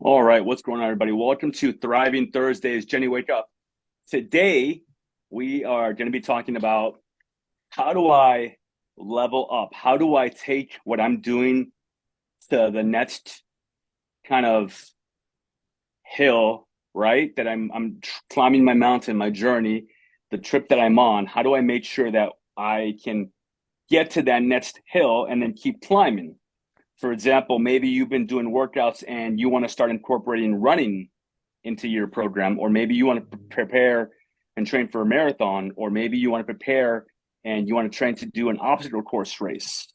All right, what's going on, everybody? Welcome to Thriving Thursdays. Jenny, wake up. Today, we are going to be talking about how do I level up? How do I take what I'm doing to the next kind of hill, right? That I'm climbing my mountain, my journey, the trip that I'm on. How do I make sure that I can get to that next hill and then keep climbing? For example, maybe you've been doing workouts and you want to start incorporating running into your program, or maybe you want to prepare and train for a marathon, or maybe you want to prepare and you want to train to do an obstacle course race,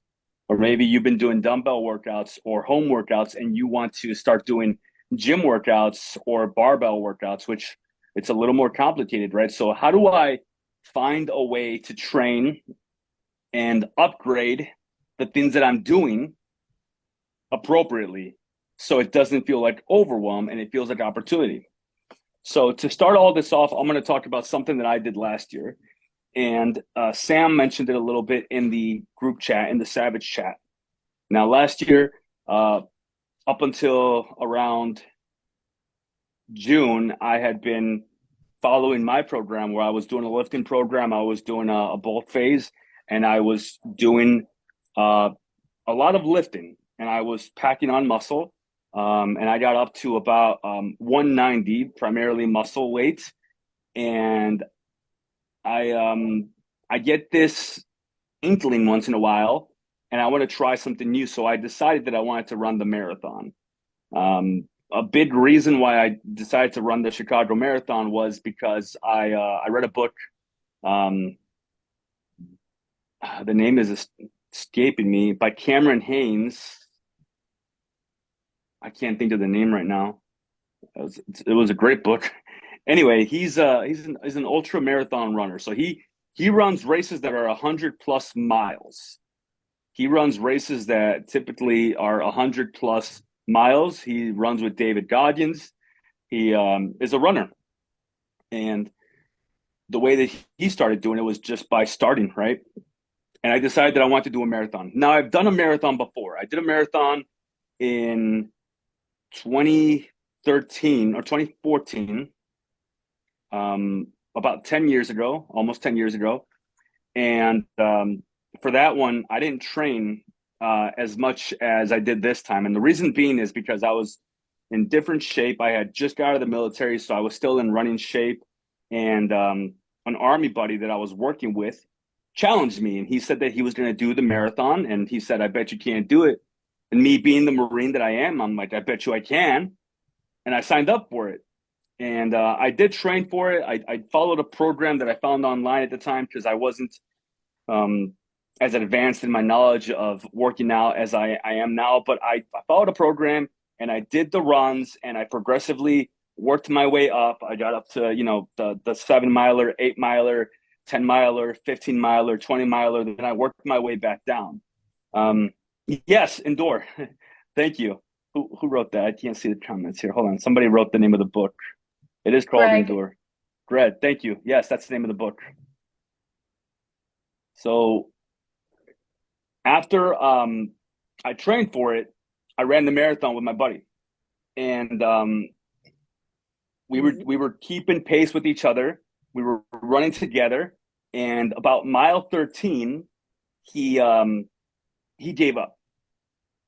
or maybe you've been doing dumbbell workouts or home workouts and you want to start doing gym workouts or barbell workouts, which it's a little more complicated, right? So how do I find a way to train and upgrade the things that I'm doing appropriately so it doesn't feel like overwhelm and it feels like opportunity? So to start all this off, I'm going to talk about something that I did last year, and Sam mentioned it a little bit in the group chat, in the Savage chat. Now, last year, uh, up until around June, I had been following my program where I was doing a lifting program, I was doing a bulk phase, and I was doing uh, a lot of lifting, and I was packing on muscle. And I got up to about 190, primarily muscle weight, and I I get this inkling once in a while, and I want to try something new. So I decided that I wanted to run the marathon. A big reason why I decided to run the Chicago Marathon was because I read a book. Um, the name is escaping me, by Cameron Hanes. I can't think of the name right now. It was a great book. Anyway, he's an ultra marathon runner. So he runs races that are 100 plus miles. He runs races that typically are 100 plus miles. He runs with David Goggins. He is a runner, and the way that he started doing it was just by starting, right. And I decided that I wanted to do a marathon. Now, I've done a marathon before. I did a marathon in 2013 or 2014, about 10 years ago, almost 10 years ago. And for that one, I didn't train as much as I did this time. And the reason being is because I was in different shape. I had just got out of the military, so I was still in running shape. And an army buddy that I was working with challenged me, and he said that he was going to do the marathon. And he said, "I bet you can't do it." And me being the Marine that I am, I'm like, "I bet you I can." And I signed up for it. And I did train for it. I followed a program that I found online at the time because I wasn't um, as advanced in my knowledge of working out as I am now. But I followed a program and I did the runs and I progressively worked my way up. I got up to, the 7 miler, 8 miler, 10 miler, 15 miler, 20 miler. Then I worked my way back down. Um, yes, Endure. Thank you. Who wrote that? I can't see the comments here. Hold on. Somebody wrote the name of the book. It is called Greg. Endure. Greg, thank you. Yes, that's the name of the book. So after I trained for it, I ran the marathon with my buddy, and we were keeping pace with each other. We were running together, and about mile 13, he um, he gave up.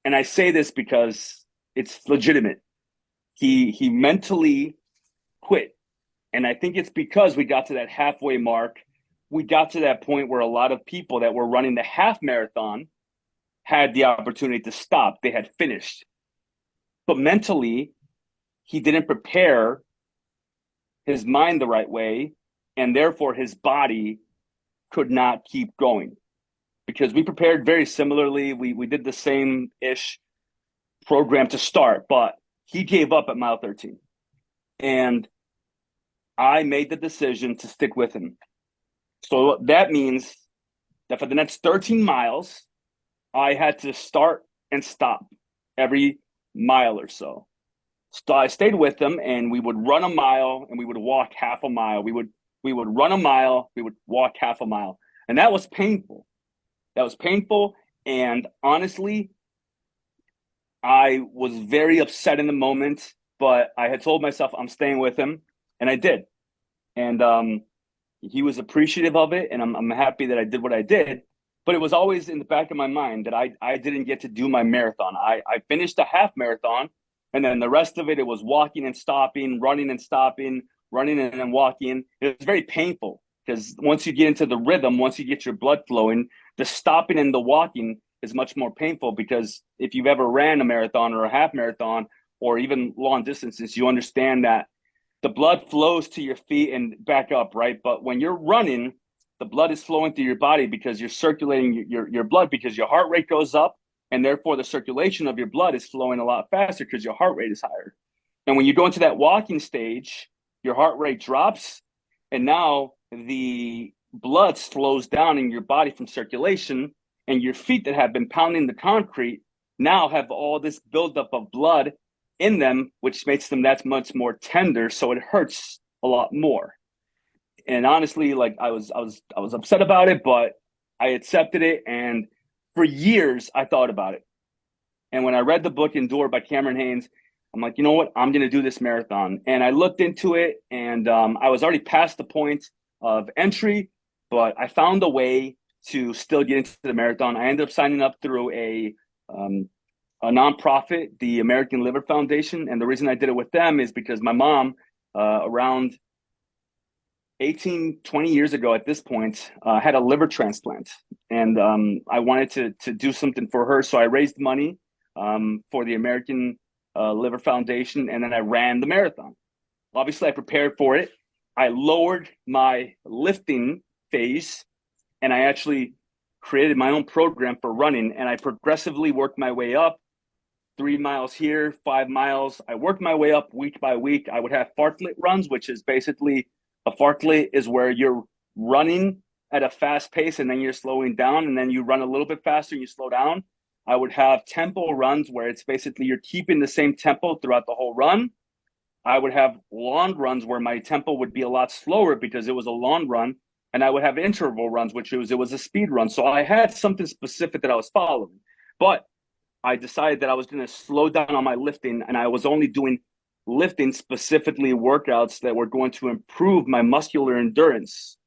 And I say this because it's legitimate. He mentally quit, and I think it's because we got to that halfway mark. We got to that point where a lot of people that were running the half marathon had the opportunity to stop. They had finished. But mentally, he didn't prepare his mind the right way, and therefore his body could not keep going. Because we prepared very similarly. We did the same ish program to start, but he gave up at mile 13. And I made the decision to stick with him. So that means that for the next 13 miles, I had to start and stop every mile or so. So I stayed with them, and we would run a mile and we would walk half a mile. We would run a mile, we would walk half a mile. And that was painful. That was painful. And honestly, I was very upset in the moment. but I had told myself I'm staying with him, and I did. And he was appreciative of it, and I'm happy that I did what I did. But it was always in the back of my mind that I didn't get to do my marathon. I finished a half marathon, and then the rest of it, it was walking and stopping, running and stopping, running and then walking. It was very painful because once you get into the rhythm, once you get your blood flowing, the stopping and the walking is much more painful, because if you've ever ran a marathon or a half marathon or even long distances, you understand that the blood flows to your feet and back up, right? But when you're running, the blood is flowing through your body because you're circulating your blood, because your heart rate goes up, and therefore the circulation of your blood is flowing a lot faster because your heart rate is higher. And when you go into that walking stage, your heart rate drops, and now the blood slows down in your body from circulation, and your feet that have been pounding the concrete now have all this buildup of blood in them, which makes them that much more tender, so it hurts a lot more. And honestly, like I was upset about it, but I accepted it, and for years I thought about it. And when I read the book Endure by Cameron Hanes, I'm like, you know what? I'm going to do this marathon. And I looked into it, and I was already past the point of entry, but I found a way to still get into the marathon. I ended up signing up through a nonprofit, the American Liver Foundation. And the reason I did it with them is because my mom, around 18, 20 years ago at this point, had a liver transplant. And I wanted to do something for her. So I raised money for the American Liver Foundation, and then I ran the marathon. Obviously, I prepared for it. I lowered my lifting phase, and I actually created my own program for running, and I progressively worked my way up. 3 miles here, 5 miles. I worked my way up week by week. I would have fartlek runs, which is basically, a fartlek is where you're running at a fast pace and then you're slowing down, and then you run a little bit faster and you slow down. I would have tempo runs where it's basically you're keeping the same tempo throughout the whole run. I would have long runs where my tempo would be a lot slower because it was a long run. And I would have interval runs, which it was a speed run. So I had something specific that I was following. But I decided that I was going to slow down on my lifting, and I was only doing lifting, specifically workouts that were going to improve my muscular endurance,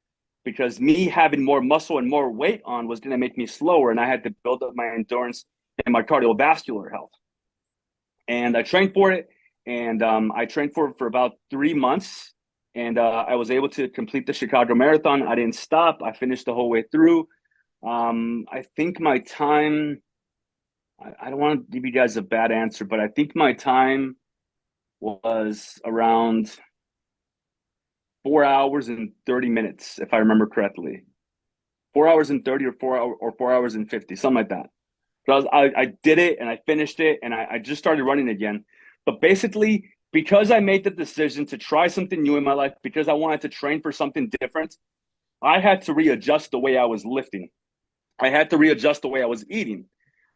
because me having more muscle and more weight on was going to make me slower, and I had to build up my endurance and my cardiovascular health. And I trained for it, and I trained for it for about 3 months, and I was able to complete the Chicago Marathon. I didn't stop. I finished the whole way through. I think my time, I don't want to give you guys a bad answer, but I think my time was around 4 hours and 30 minutes, if I remember correctly. 4 hours and 30, or 4 hours and 50, something like that. So I did it, and I finished it, and I just started running again. But basically, because I made the decision to try something new in my life, because I wanted to train for something different, I had to readjust the way I was lifting. I had to readjust the way I was eating.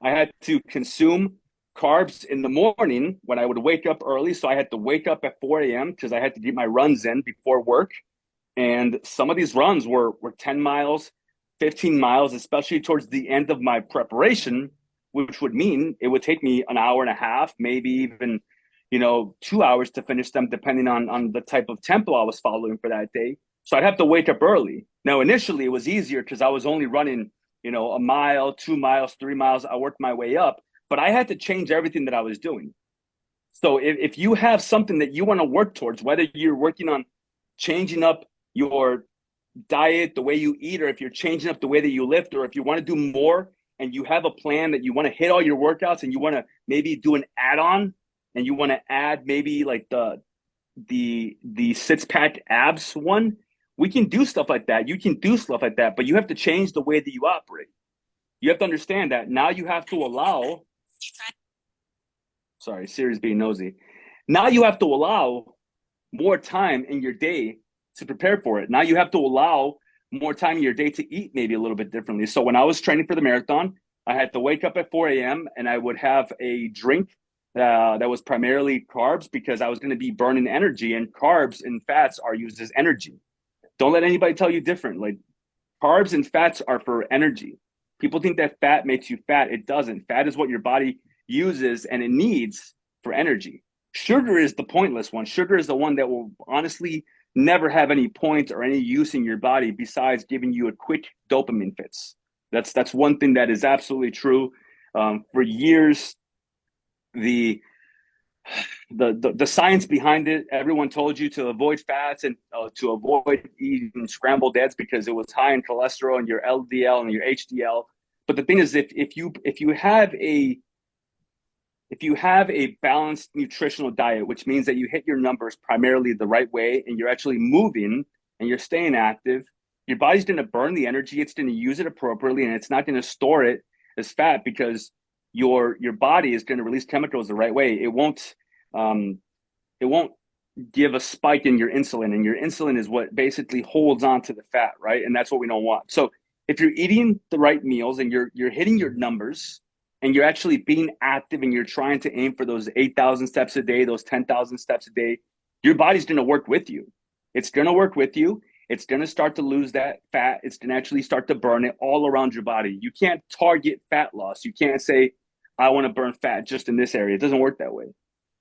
I had to consume carbs in the morning when I would wake up early. So I had to wake up at 4 a.m. because I had to get my runs in before work. And some of these runs were 10 miles, 15 miles, especially towards the end of my preparation, which would mean it would take me an hour and a half, maybe even, 2 hours to finish them, depending on the type of tempo I was following for that day. So I'd have to wake up early. Now, initially, it was easier because I was only running, a mile, 2 miles, 3 miles. I worked my way up, but I had to change everything that I was doing. So if you have something that you want to work towards, whether you're working on changing up your diet, the way you eat, or if you're changing up the way that you lift, or if you want to do more and you have a plan that you want to hit all your workouts, and you want to maybe do an add-on, and you want to add maybe like the six-pack abs one, we can do stuff like that. You can do stuff like that, but you have to change the way that you operate. You have to understand that now you have to allow, sorry, Siri's being nosy. Now you have to allow more time in your day to prepare for it. Now you have to allow more time in your day to eat maybe a little bit differently. So when I was training for the marathon, I had to wake up at 4 a.m. and I would have a drink that was primarily carbs, because I was going to be burning energy, and carbs and fats are used as energy. Don't let anybody tell you different. Like, carbs and fats are for energy. People think that fat makes you fat. It doesn't. Fat is what your body uses and it needs for energy. Sugar is the pointless one. Sugar is the one that will honestly never have any point or any use in your body besides giving you a quick dopamine fix. That's one thing that is absolutely true. For years, the, the science behind it, everyone told you to avoid fats and to avoid eating scrambled eggs because it was high in cholesterol and your LDL and your HDL. But the thing is, if you have a balanced nutritional diet, which means that you hit your numbers primarily the right way and you're actually moving and you're staying active, your body's going to burn the energy, it's going to use it appropriately, and it's not going to store it as fat because your body is going to release chemicals the right way. Um, it won't give a spike in your insulin, and your insulin is what basically holds on to the fat, right? And that's what we don't want. So if you're eating the right meals and you're hitting your numbers and you're actually being active and you're trying to aim for those 8,000 steps a day, those 10,000 steps a day, your body's going to work with you. It's going to work with you. It's going to start to lose that fat. It's going to actually start to burn it all around your body. You can't target fat loss. You can't say, I want to burn fat just in this area. It doesn't work that way.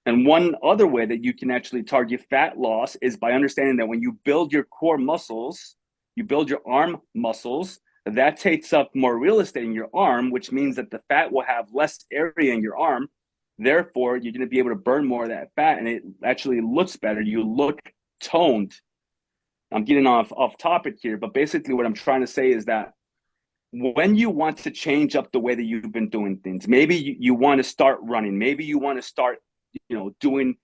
And one other way that you can actually target fat loss is by understanding that when you build your core muscles, you build your arm muscles, that takes up more real estate in your arm, which means that the fat will have less area in your arm. Therefore, you're going to be able to burn more of that fat and it actually looks better. You look toned. I'm getting off topic here, but basically what I'm trying to say is that when you want to change up the way that you've been doing things, maybe you want to start running, maybe you want to start doing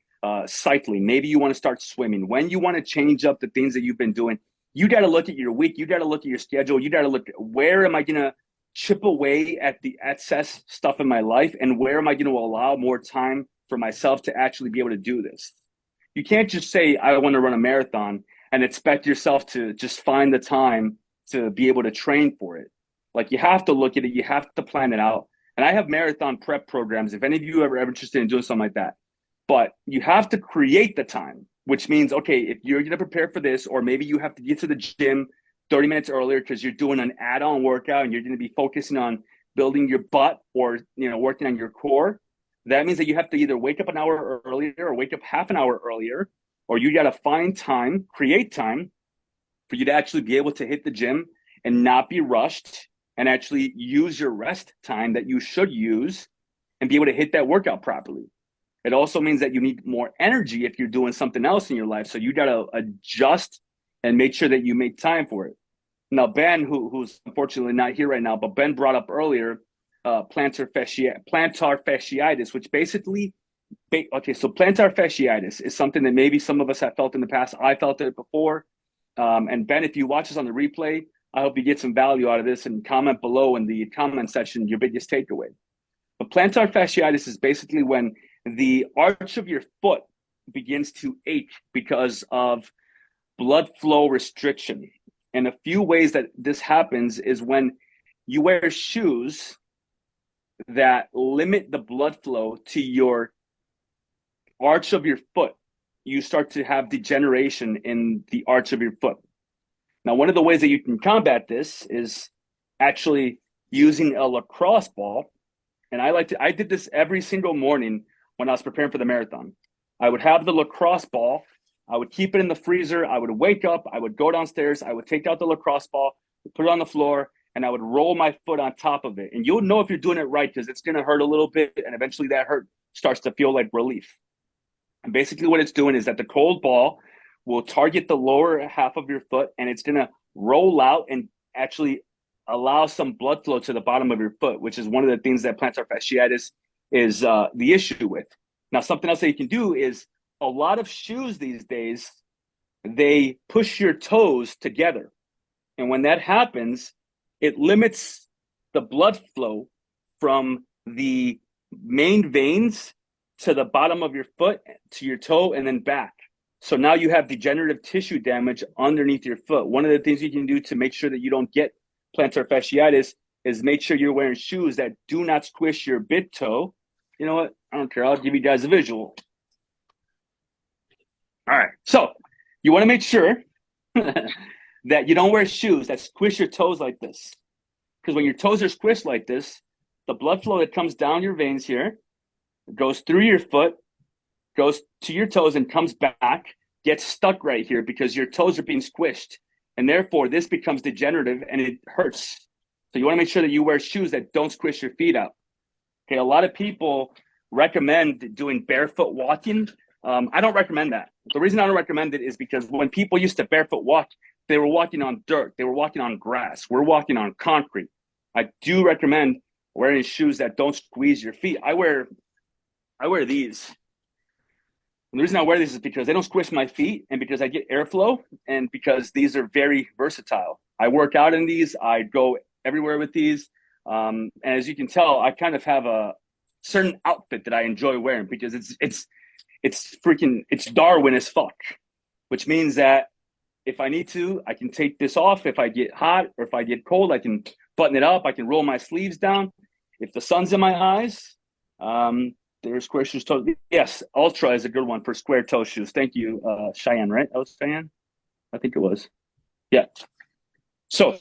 cycling, maybe you want to start swimming, when you want to change up the things that you've been doing, you got to look at your week, you got to look at your schedule, you got to look at where am I going to chip away at the excess stuff in my life and where am I going to allow more time for myself to actually be able to do this. You can't just say I want to run a marathon and expect yourself to just find the time to be able to train for it. Like you have to look at it, you have to plan it out. And I have marathon prep programs if any of you are ever interested in doing something like that. But you have to create the time, which means, okay, if you're going to prepare for this, or maybe you have to get to the gym 30 minutes earlier because you're doing an add-on workout and you're going to be focusing on building your butt or working on your core. That means that you have to either wake up an hour earlier or wake up half an hour earlier, or you got to find time, create time for you to actually be able to hit the gym and not be rushed and actually use your rest time that you should use and be able to hit that workout properly. It also means that you need more energy if you're doing something else in your life. So you got to adjust and make sure that you make time for it. Now, Ben, who's unfortunately not here right now, but Ben brought up earlier plantar fasciitis, which basically, okay, so plantar fasciitis is something that maybe some of us have felt in the past. I felt it before. And Ben, if you watch this on the replay, I hope you get some value out of this and comment below in the comment section your biggest takeaway. But plantar fasciitis is basically when the arch of your foot begins to ache because of blood flow restriction. And a few ways that this happens is when you wear shoes that limit the blood flow to your arch of your foot, you start to have degeneration in the arch of your foot. Now, one of the ways that you can combat this is actually using a lacrosse ball. And I did this every single morning when I was preparing for the marathon. I would have the lacrosse ball. I would keep it in the freezer. I would wake up. I would go downstairs. I would take out the lacrosse ball, put it on the floor, and I would roll my foot on top of it. And you'll know if you're doing it right because it's going to hurt a little bit. And eventually that hurt starts to feel like relief. And basically what it's doing is that the cold ball will target the lower half of your foot and it's going to roll out and actually allow some blood flow to the bottom of your foot, which is one of the things that plantar fasciitis is the issue with. Now, something else that you can do is a lot of shoes these days, they push your toes together. And when that happens, it limits the blood flow from the main veins to the bottom of your foot, to your toe, and then back. So now you have degenerative tissue damage underneath your foot. One of the things you can do to make sure that you don't get plantar fasciitis is make sure you're wearing shoes that do not squish your big toe. You know what? I don't care. I'll give you guys a visual. All right. So you want to make sure that you don't wear shoes that squish your toes like this. Because when your toes are squished like this, the blood flow that comes down your veins here goes through your foot, goes to your toes and comes back, gets stuck right here because your toes are being squished. And therefore, this becomes degenerative and it hurts. So you want to make sure that you wear shoes that don't squish your feet out. Okay, a lot of people recommend doing barefoot walking. I don't recommend that. The reason I don't recommend it is because when people used to barefoot walk, they were walking on dirt, they were walking on grass, we're walking on concrete. I do recommend wearing shoes that don't squeeze your feet. I wear these. And the reason I wear these is because they don't squish my feet and because I get airflow and because these are very versatile. I work out in these. I go everywhere with these. And as you can tell, I kind of have a certain outfit that I enjoy wearing because it's Darwin as fuck, which means that if I need to, I can take this off. If I get hot or if I get cold, I can button it up. I can roll my sleeves down. If the sun's in my eyes, there's square shoes toe. Yes, Ultra is a good one for square toe shoes. Thank you, Cheyenne, right? That was Cheyenne? I think it was. Yeah. So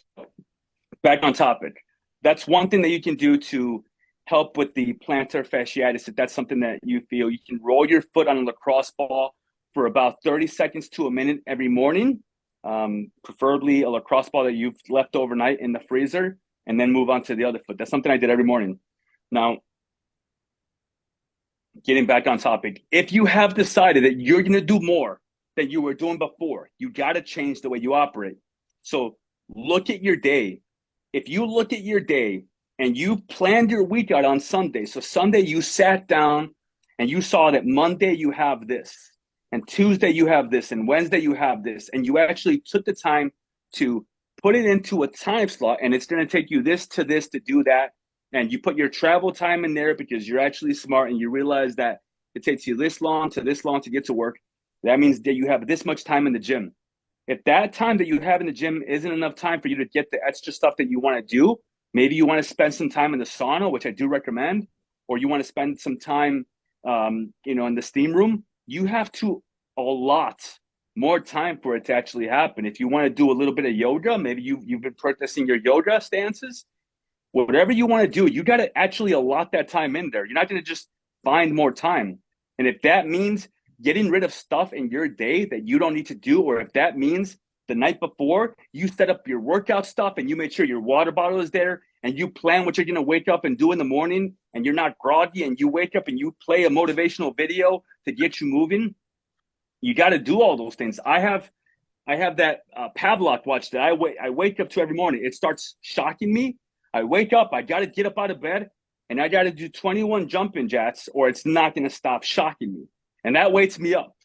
back on topic. That's one thing that you can do to help with the plantar fasciitis. If that's something that you feel, you can roll your foot on a lacrosse ball for about 30 seconds to a minute every morning, preferably a lacrosse ball that you've left overnight in the freezer, and then move on to the other foot. That's something I did every morning. Now, getting back on topic, if you have decided that you're going to do more than you were doing before, you got to change the way you operate. So look at your day. If you look at your day and you planned your week out on Sunday, so Sunday you sat down and you saw that Monday you have this, and Tuesday you have this, and Wednesday you have this, and you actually took the time to put it into a time slot, and it's going to take you this to do that, and you put your travel time in there because you're actually smart and you realize that it takes you this long to get to work. That means that you have this much time in the gym. If that time that you have in the gym isn't enough time for you to get the extra stuff that you want to do, maybe you want to spend some time in the sauna, which I do recommend, or you want to spend some time, in the steam room. You have to allot more time for it to actually happen. If you want to do a little bit of yoga, maybe you've been practicing your yoga stances. Whatever you want to do, you got to actually allot that time in there. You're not going to just find more time. And if that means getting rid of stuff in your day that you don't need to do, or if that means the night before you set up your workout stuff and you make sure your water bottle is there and you plan what you're going to wake up and do in the morning and you're not groggy and you wake up and you play a motivational video to get you moving, you got to do all those things. I have that Pavlok watch that I wake up to every morning. It starts shocking me. I wake up, I got to get up out of bed and I got to do 21 jumping jacks or it's not going to stop shocking me. And that wakes me up.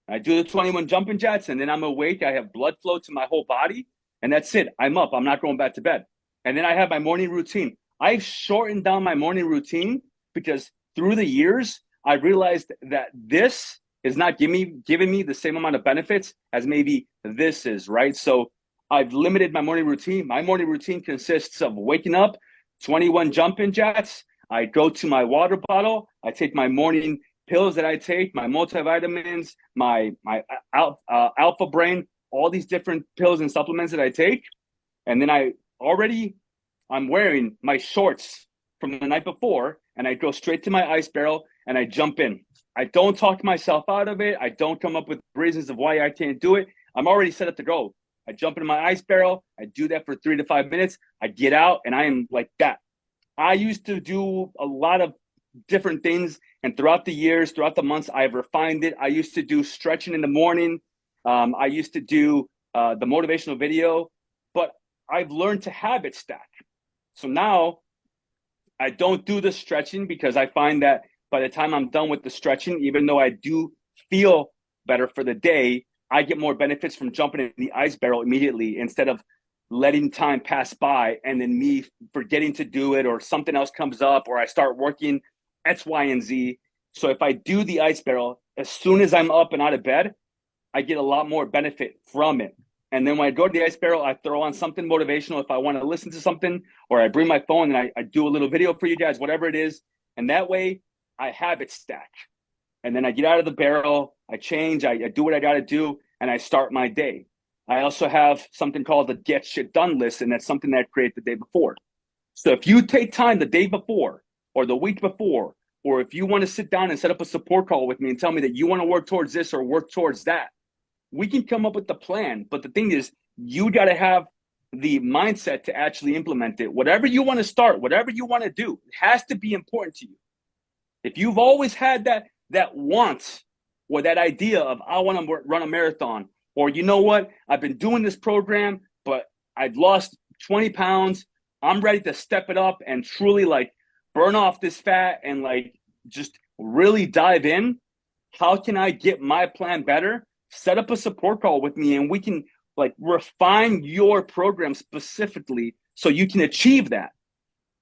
I do the 21 jumping jacks and then I'm awake. I have blood flow to my whole body and that's it. I'm up. I'm not going back to bed. And then I have my morning routine. I've shortened down my morning routine because through the years, I realized that this is not giving me the same amount of benefits as maybe this is, right? So I've limited my morning routine. My morning routine consists of waking up, 21 jumping jacks. I go to my water bottle. I take my morning pills that I take, my multivitamins, my Alpha Brain, all these different pills and supplements that I take. And then I'm wearing my shorts from the night before and I go straight to my ice barrel and I jump in. I don't talk myself out of it. I don't come up with reasons of why I can't do it. I'm already set up to go. I jump into my ice barrel. I do that for 3 to 5 minutes. I get out and I am like that. I used to do a lot of different things. And throughout the years, throughout the months, I've refined it. I used to do stretching in the morning. I used to do the motivational video, but I've learned to habit stack. So now I don't do the stretching because I find that by the time I'm done with the stretching, even though I do feel better for the day, I get more benefits from jumping in the ice barrel immediately instead of letting time pass by and then me forgetting to do it or something else comes up or I start working X, Y, and Z. So if I do the ice barrel, as soon as I'm up and out of bed, I get a lot more benefit from it. And then when I go to the ice barrel, I throw on something motivational if I want to listen to something, or I bring my phone and I do a little video for you guys, whatever it is. And that way I habit stack. And then I get out of the barrel, I change, I do what I got to do, and I start my day. I also have something called the Get Shit Done list, and that's something that I create the day before. So if you take time the day before or the week before or if you want to sit down and set up a support call with me and tell me that you want to work towards this or work towards that, we can come up with the plan. But the thing is, you got to have the mindset to actually implement it. Whatever you want to start, whatever you want to do, it has to be important to you. If you've always had that want or that idea of I want to run a marathon, or you know what, I've been doing this program, but I've lost 20 pounds. I'm ready to step it up and truly like burn off this fat and like just really dive in. How can I get my plan better? Set up a support call with me and we can like refine your program specifically so you can achieve that.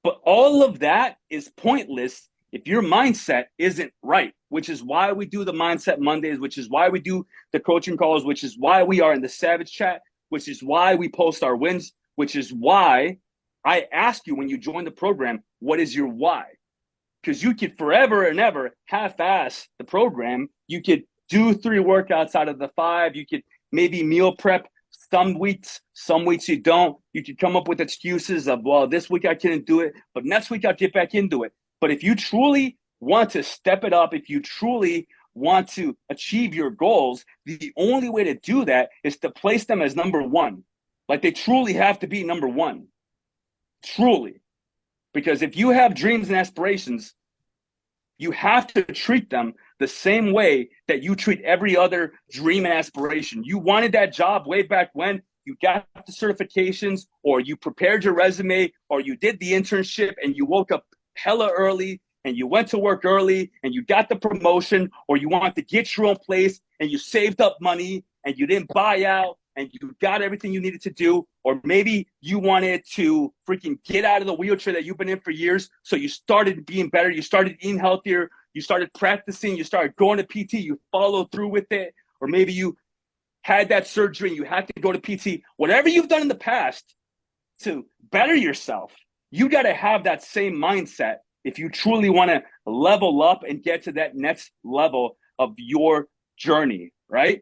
But all of that is pointless if your mindset isn't right, which is why we do the Mindset Mondays, which is why we do the coaching calls, which is why we are in the Savage Chat, which is why we post our wins, which is why I ask you when you join the program, what is your why? Because you could forever and ever half-ass the program. You could do 3 workouts out of the 5. You could maybe meal prep some weeks you don't. You could come up with excuses of, well, this week I couldn't do it, but next week I'll get back into it. But if you truly want to step it up, if you truly want to achieve your goals, the only way to do that is to place them as number 1. Like they truly have to be number 1. Truly. Because if you have dreams and aspirations, you have to treat them the same way that you treat every other dream and aspiration. You wanted that job way back when, you got the certifications, or you prepared your resume, or you did the internship and you woke up hella early and you went to work early and you got the promotion, or you wanted to get your own place and you saved up money and you didn't buy out and you got everything you needed to do, or maybe you wanted to freaking get out of the wheelchair that you've been in for years, so you started being better, you started eating healthier, you started practicing, you started going to PT, you followed through with it, or maybe you had that surgery and you had to go to PT. Whatever you've done in the past to better yourself, you got to have that same mindset if you truly want to level up and get to that next level of your journey, right?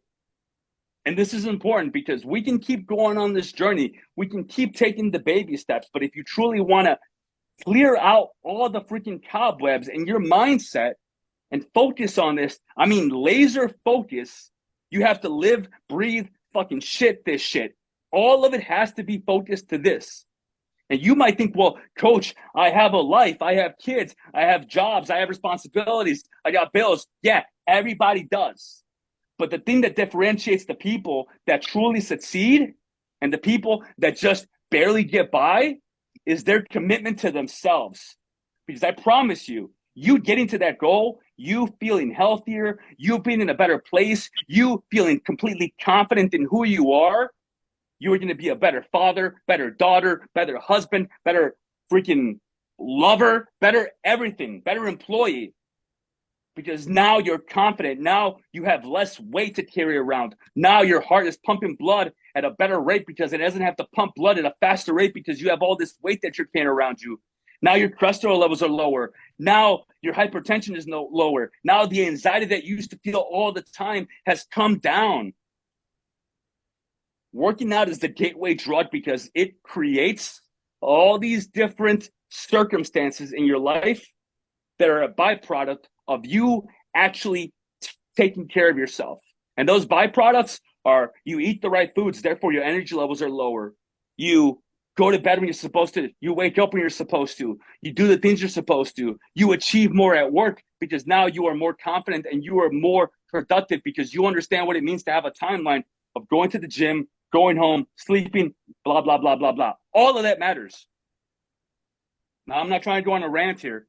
And this is important because we can keep going on this journey. We can keep taking the baby steps. But if you truly want to clear out all the freaking cobwebs in your mindset and focus on this, I mean, laser focus, you have to live, breathe, fucking shit this shit. All of it has to be focused to this. And you might think, well, coach, I have a life. I have kids. I have jobs. I have responsibilities. I got bills. Yeah, everybody does. But the thing that differentiates the people that truly succeed and the people that just barely get by is their commitment to themselves. Because I promise you, you getting to that goal, you feeling healthier, you being in a better place, you feeling completely confident in who you are, you are going to be a better father, better daughter, better husband, better freaking lover, better everything, better employee. Because now you're confident. Now you have less weight to carry around. Now your heart is pumping blood at a better rate because it doesn't have to pump blood at a faster rate because you have all this weight that you're carrying around you. Now your cholesterol levels are lower. Now your hypertension is lower. Now the anxiety that you used to feel all the time has come down. Working out is the gateway drug because it creates all these different circumstances in your life that are a byproduct of you actually taking care of yourself. And those byproducts are you eat the right foods, therefore your energy levels are lower. You go to bed when you're supposed to. You wake up when you're supposed to. You do the things you're supposed to. You achieve more at work because now you are more confident and you are more productive because you understand what it means to have a timeline of going to the gym, going home, sleeping, blah, blah, blah, blah, blah. All of that matters. Now, I'm not trying to go on a rant here,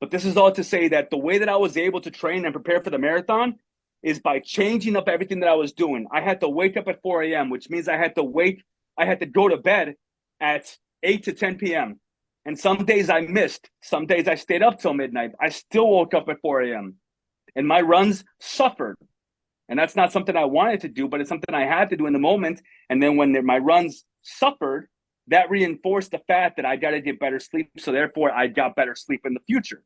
but this is all to say that the way that I was able to train and prepare for the marathon is by changing up everything that I was doing. I had to wake up at 4 a.m., which means I had to go to bed at 8 to 10 p.m. And some days I missed. Some days I stayed up till midnight. I still woke up at 4 a.m. And my runs suffered. And that's not something I wanted to do, but it's something I had to do in the moment. And then when my runs suffered, that reinforced the fact that I got to get better sleep. So therefore, I got better sleep in the future.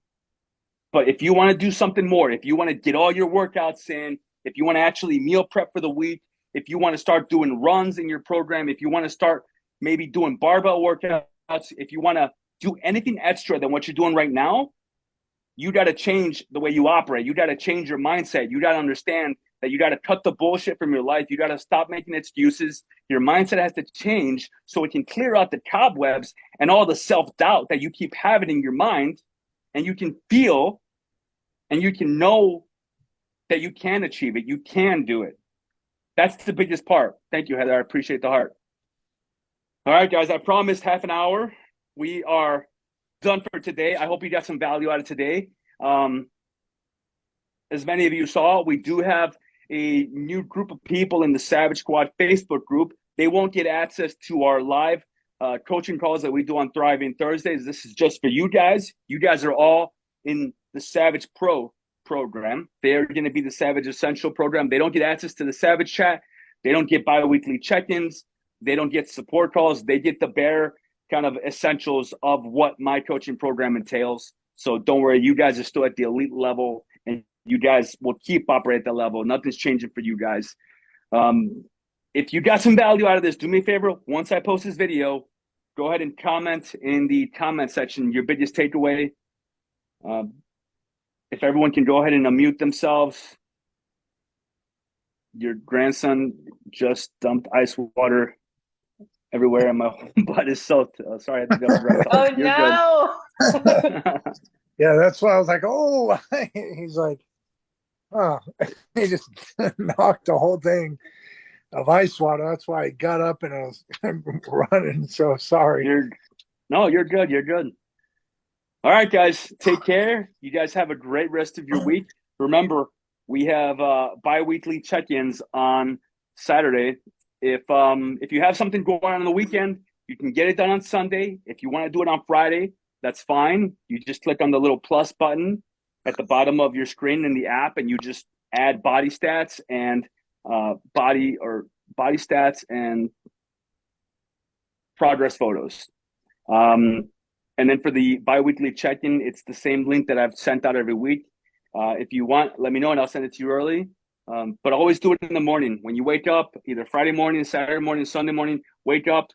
But if you want to do something more, if you want to get all your workouts in, if you want to actually meal prep for the week, if you want to start doing runs in your program, if you want to start maybe doing barbell workouts, if you want to do anything extra than what you're doing right now, you got to change the way you operate. You got to change your mindset. You got to understand that you got to cut the bullshit from your life. You got to stop making excuses. Your mindset has to change so it can clear out the cobwebs and all the self-doubt that you keep having in your mind, and you can feel and you can know that you can achieve it. You can do it. That's the biggest part. Thank you, Heather. I appreciate the heart. All right, guys, I promised half an hour. We are done for today. I hope you got some value out of today. As many of you saw, we do have a new group of people in the Savage Squad Facebook group. They won't get access to our live coaching calls that we do on Thriving Thursdays. This is just for you guys. You guys are all in the Savage Pro program. They're going to be the Savage Essential program. They don't get access to the Savage chat. They don't get bi-weekly check-ins. They don't get support calls. They get the bare kind of essentials of what my coaching program entails. So don't worry, you guys are still at the elite level, and you guys will keep operating at that level. Nothing's changing for you guys. If you got some value out of this, do me a favor. Once I post this video, go ahead and comment in the comment section your biggest takeaway. If everyone can go ahead and unmute themselves. Your grandson just dumped ice water everywhere, and my butt is soaked. Sorry, I think that was right. Oh, no. Yeah, that's why I was like, oh, he's like, oh, he just knocked the whole thing of ice water. That's why I got up and I was running. So sorry. You're good. You're good. All right, guys, take care. You guys have a great rest of your week. Remember, we have bi-weekly check-ins on Saturday. If you have something going on the weekend, you can get it done on Sunday. If you want to do it on Friday, that's fine. You just click on the little plus button at the bottom of your screen in the app, and you just add body stats and body stats and progress photos. And then for the bi-weekly check-in, it's the same link that I've sent out every week. If you want, let me know and I'll send it to you early. But always do it in the morning. When you wake up, either Friday morning, Saturday morning, Sunday morning, wake up,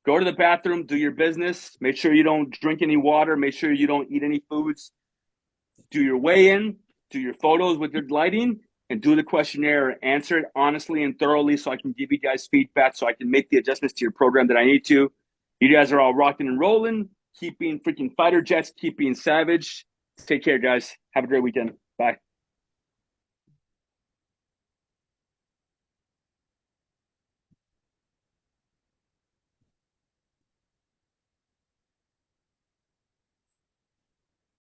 go to the bathroom, do your business. Make sure you don't drink any water. Make sure you don't eat any foods. Do your weigh-in, do your photos with your lighting, and do the questionnaire. Answer it honestly and thoroughly so I can give you guys feedback, so I can make the adjustments to your program that I need to. You guys are all rocking and rolling. Keep being freaking fighter jets. Keep being savage. Take care, guys. Have a great weekend. Bye.